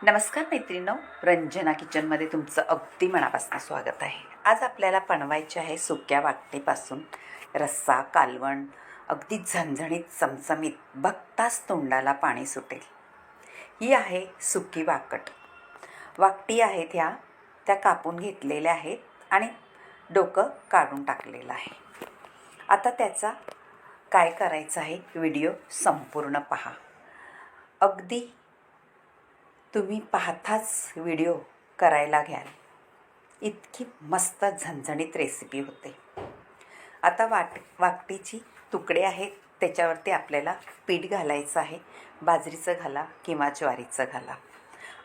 नमस्कार मैत्रिणींनो, रंजना किचनमध्ये तुमचं अगदी मनापासून स्वागत आहे. आज आपल्याला बनवायचे आहे सुक्या वाकटीपासून रस्सा, कालवण, अगदी झणझणीत, चमचमीत, बघताच तोंडाला पाणी सुटेल. ही आहे सुकी वाकट. वाकटी आहेत त्या कापून घेतलेल्या आहेत आणि डोकं काढून टाकलेलं आहे. आता त्याचा काय करायचं आहे व्हिडिओ संपूर्ण पहा. अगदी तुम्ही पाहताच व्हिडिओ करायला घ्याल इतकी मस्त झणझणीत रेसिपी होते. आता वाकटीची तुकडे आहेत, त्याच्यावरती आपल्याला पीठ घालायचं आहे. बाजरीचं घाला किंवा ज्वारीचं घाला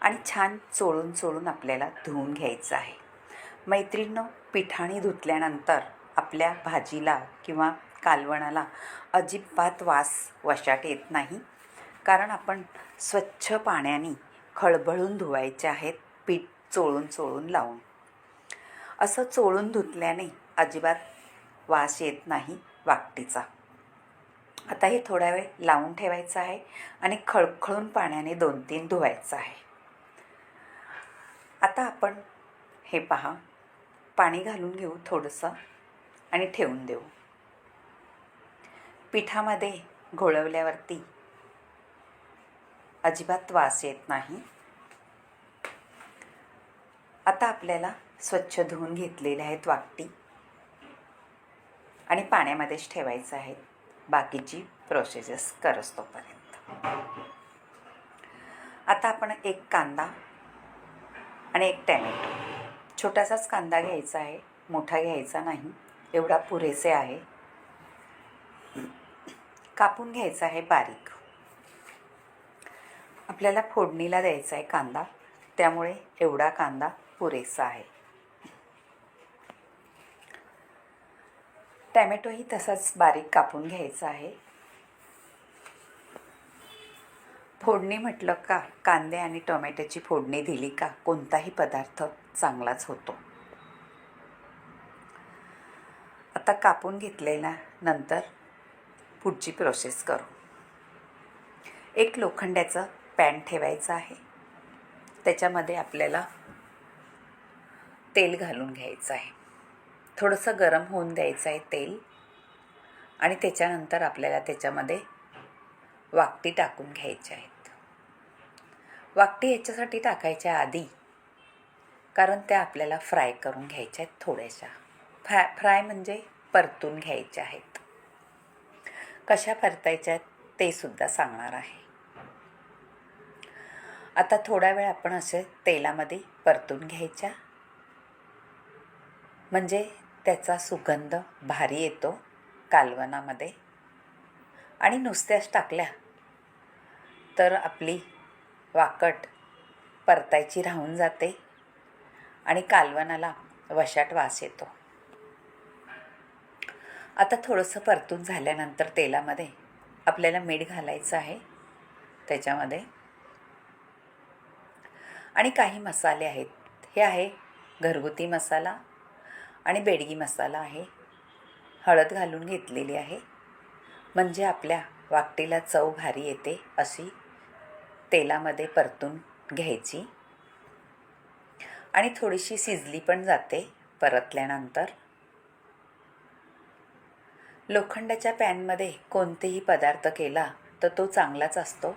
आणि छान चोळून आपल्याला धुवून घ्यायचं आहे. मैत्रिणींनो, पिठाने धुतल्यानंतर आपल्या भाजीला किंवा कालवणाला अजिबात वास वशाट येत नाही, कारण आपण स्वच्छ पाण्याने खळबळून धुवायचे आहेत. पीठ चोळून लावून असं चोळून धुतल्याने अजिबात वास येत नाही वाकटीचा. आता हे थोडा वेळ लावून ठेवायचं आहे आणि खळखळून पाण्याने 2-3 धुवायचं आहे. आता आपण हे पहा, पाणी घालून घेऊ थोडंसं आणि ठेवून देऊ. पिठामध्ये घोळवल्यावरती अजिबात वास येत नाही. आता आपल्याला स्वच्छ धुवून घेतलेले आहेत वाकटी आणि पाण्यामध्येच ठेवायचं आहे बाकीची प्रोसेस करस तोपर्यंत. आता आपण एक कांदा आणि एक टॅमॅटो, छोटासाच कांदा घ्यायचा आहे, मोठा घ्यायचा नाही, एवढा पुरेसे आहे. कापून घ्यायचा आहे बारीक. आपल्याला फोडणीला द्यायचा आहे कांदा, त्यामुळे एवढा कांदा पुरेसा आहे. टॅमॅटोही तसाच बारीक कापून घ्यायचा आहे. फोडणी म्हटलं का, कांदे आणि टोमॅटोची फोडणी दिली का कोणताही पदार्थ चांगलाच होतो. आता कापून घेतलेल्या नंतर पुढची प्रोसेस करू. एक लोखंडाचं पॅन ठेवायचं आहे. त्याच्यामध्ये आपल्याला तेल घालून घ्यायचं आहे. थोडंसं गरम होऊन द्यायचं आहे तेल आणि त्याच्यानंतर आपल्याला त्याच्यामध्ये वाकटी टाकून घ्यायच्या आहेत. वाकटी ह्याच्यासाठी टाकायच्या आधी, कारण त्या आपल्याला फ्राय करून घ्यायच्या आहेत. थोड्याशा फ्राय म्हणजे परतून घ्यायच्या आहेत. कशा परतायच्या ते सुद्धा सांगणार आहे. आता थोडा वेळ आपण असे तेलामध्ये परतून घ्यायच्या, म्हणजे त्याचा सुगंध भारी येतो कालवणामध्ये. आणि नुसत्याच टाकल्या तर आपली वाकट परतायची राहून जाते आणि कालवणाला वशाट वास येतो. आता थोडंसं परतून झाल्यानंतर तेलामध्ये आपल्याला मीठ घालायचं आहे त्याच्यामध्ये, आणि काही मसाले आहेत. हे आहे घरगुती मसाला आणि बेडगी मसाला आहे. हळद घालून घेतलेली आहे, म्हणजे आपल्या वाकटीला चव भारी येते. अशी तेलामध्ये परतून घ्यायची आणि थोडीशी शिजली पण जाते परतल्यानंतर. लोखंडाच्या पॅनमध्ये कोणतेही पदार्थ केला तर तो चांगलाच असतो,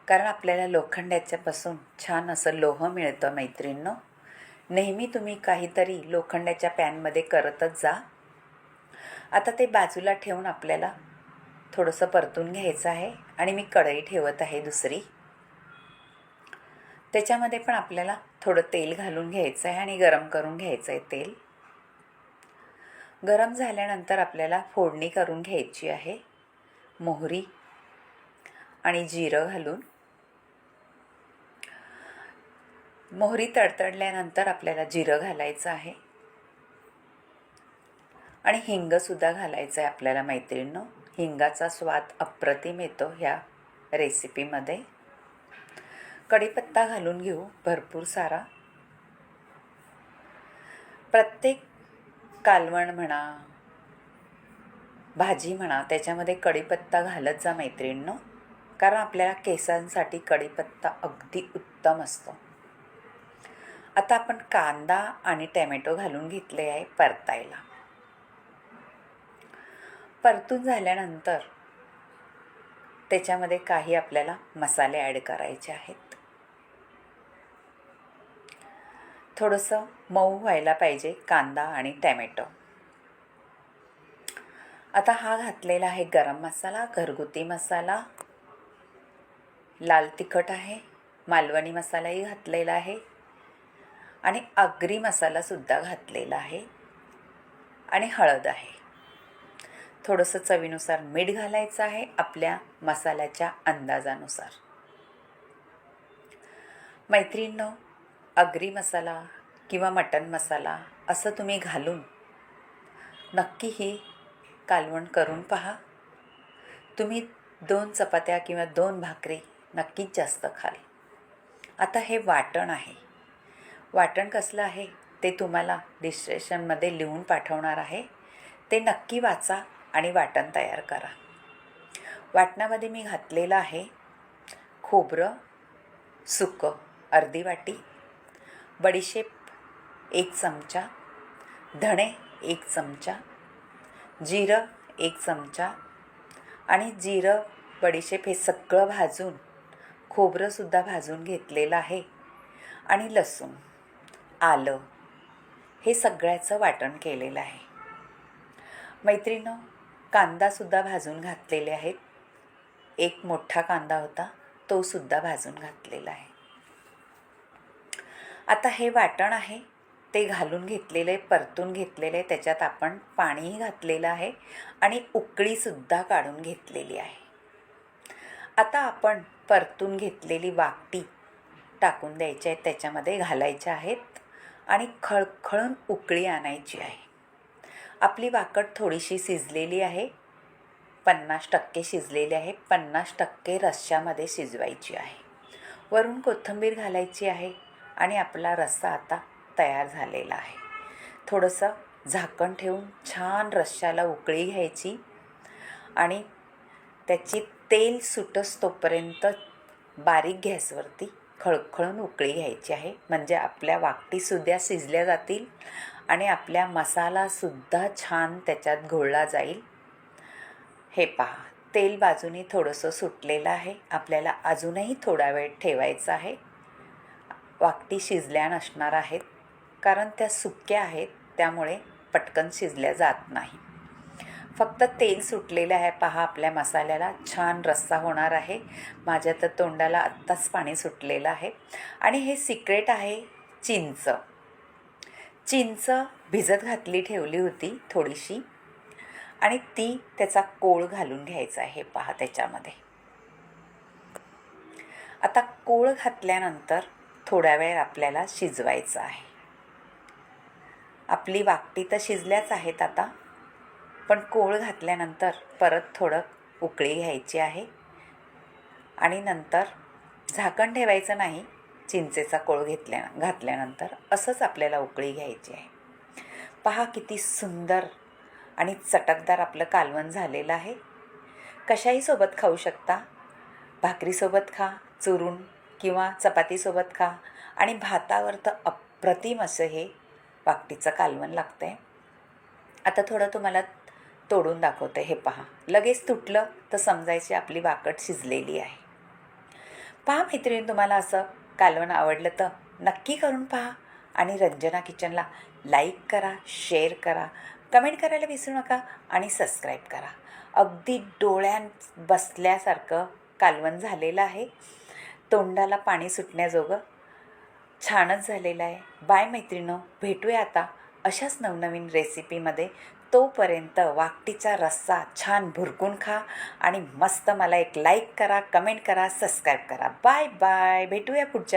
कारण आपल्याला लोखंडाच्यापासून छान असं लोह मिळतं. मैत्रिणींनो, नेहमी तुम्ही काहीतरी लोखंडाच्या पॅनमध्ये करतच जा. आता ते बाजूला ठेवून आपल्याला थोडंसं परतून घ्यायचं आहे आणि मी कढई ठेवत आहे दुसरी. त्याच्यामध्ये पण आपल्याला थोडं तेल घालून घ्यायचं आहे आणि गरम करून घ्यायचं आहे तेल. गरम झाल्यानंतर आपल्याला फोडणी करून घ्यायची आहे. मोहरी आणि जिरं घालून, मोहरी तडतडल्यानंतर आपल्याला जिरं घालायचं आहे आणि हिंगसुद्धा घालायचं आहे आपल्याला. मैत्रिणींनो, हिंगाचा स्वाद अप्रतिम येतो ह्या रेसिपीमध्ये. कढीपत्ता घालून घेऊ भरपूर सारा. प्रत्येक कालवण म्हणा, भाजी म्हणा, त्याच्यामध्ये कढीपत्ता घालत जा मैत्रिणींनो. कारण आपल्याला केसांसाठी कढीपत्ता अगदी उत्तम असतो. आता आपण कांदा आणि टॅमॅटो घालून घेतले आहे परतायला. परतून झाल्यानंतर त्याच्यामध्ये काही आपल्याला मसाले ॲड करायचे आहेत. थोडंसं मऊ व्हायला पाहिजे कांदा आणि टॅमॅटो. आता हा घातलेला आहे गरम मसाला, घरगुती मसाला, लाल तिखट आहे, मालवणी मसालाही घातलेला आहे आणि आगरी मसालासुद्धा घातलेला आहे आणि हळद आहे. थोडंसं चवीनुसार मीठ घालायचं आहे आपल्या मसाल्याच्या अंदाजानुसार. मैत्रिणींनो, आगरी मसाला किंवा मटण मसाला असं तुम्ही घालून नक्की ही कालवण करून पहा. तुम्ही 2 चपात्या किंवा 2 भाकरी नक्कीच जास्त खाल. आता हे वाटण आहे. वाटण कसलं आहे ते तुम्हाला डिस्क्रिप्शनमध्ये लिहून पाठवणार आहे. ते नक्की वाचा आणि वाटण तयार करा. वाटणामध्ये मी घातलेलं आहे खोबरं सुकं अर्धी वाटी, बडीशेप 1 चमचा, धणे 1 चमचा, जिरं 1 चमचा आणि जिरं बडीशेप हे सगळं भाजून खोबरंसुद्धा भाजून घेतलेलं आहे आणि लसूण आलं हे सगळ्याचं वाटण केलेलं आहे. मैत्रिणींनो, कांदासुद्धा भाजून घातलेले आहेत. 1 मोठा कांदा होता तो सुद्धा भाजून घातलेला आहे. आता हे वाटण आहे ते घालून घेतलेले, परतून घेतलेले. त्याच्यात आपण पाणीही घातलेलं आहे आणि उकळीसुद्धा काढून घेतलेली आहे. आता आपण परतून घेतलेली वाकटी टाकून द्यायची आहे, त्याच्यामध्ये घालायच्या आहेत आणि खळखळून उकळी आणायची आहे. आपली वाकट थोडीशी शिजलेली आहे, 50% शिजलेली आहे. 50% रश्श्यामध्ये शिजवायची आहे. वरून कोथिंबीर घालायची आहे आणि आपला रस्सा आता तयार झालेला आहे. थोडंसं झाकण ठेवून छान रश्श्याला उकळी घ्यायची आणि त्याची तेल सुटस तोपर्यंत बारीक गॅसवरती खळखळून उकळी घ्यायची आहे. म्हणजे आपल्या वाकटीसुद्धा शिजल्या जातील आणि आपल्या मसालासुद्धा छान त्याच्यात घोळला जाईल. हे पहा, तेल बाजूनी थोडंसं सुटलेलं आहे. आपल्याला अजूनही थोडा वेळ ठेवायचं आहे. वाकटी शिजल्या नसणार आहेत कारण त्या सुक्या आहेत, त्यामुळे पटकन शिजल्या जात नाही. फक्त तेल सुटलेलं आहे. पहा, आपल्या मसाल्याला छान रस्सा होणार आहे. माझ्या तर तोंडाला आत्ताच पाणी सुटलेलं आहे. आणि हे सिक्रेट आहे चिंच. चिंच भिजत घातली ठेवली होती थोडीशी आणि त्याचा कोळ घालून घ्यायचा आहे. पहा त्याच्यामध्ये. आता कोळ घातल्यानंतर थोड्या वेळ आपल्याला शिजवायचं आहे. आपली वाकटी तर शिजल्याच आहेत आता, पण कोळ घातल्यानंतर परत थोडं उकळी घ्यायची आहे आणि नंतर झाकण ठेवायचं नाही. चिंचेचा कोळ घातल्यानंतर असंच आपल्याला उकळी घ्यायची आहे. पहा किती सुंदर आणि चटकदार आपलं कालवण झालेलं आहे. कशाही सोबत खाऊ शकता. भाकरीसोबत खा चुरून किंवा चपातीसोबत खा आणि भातावर तर अप्रतिम असं हे वाकटीचं कालवण लागतं आहे. आता थोडं तुम्हाला तोडून दाखवते. हे पहा, लगेच तुटलं तर समजायची आपली वाकट शिजलेली आहे. पहा मैत्रिणी, तुम्हाला असं कालवण आवडलं तर नक्की करून पहा आणि रंजना किचनला लाईक करा, शेअर करा, कमेंट करायला विसरू नका आणि सबस्क्राईब करा. अगदी डोळ्यात बसल्यासारखं कालवण झालेलं आहे. तोंडाला पाणी सुटण्याजोगं छानच झालेलं आहे. बाय मैत्रिणो, भेटूया आता अशाच नवनवीन रेसिपीमध्ये. तोपर्यंत वाकटीचा रस्सा छान भुरकून खा आणि मस्त मला एक लाईक करा, कमेंट करा, सबस्क्राईब करा. Bye bye. भेटूया पुढच्या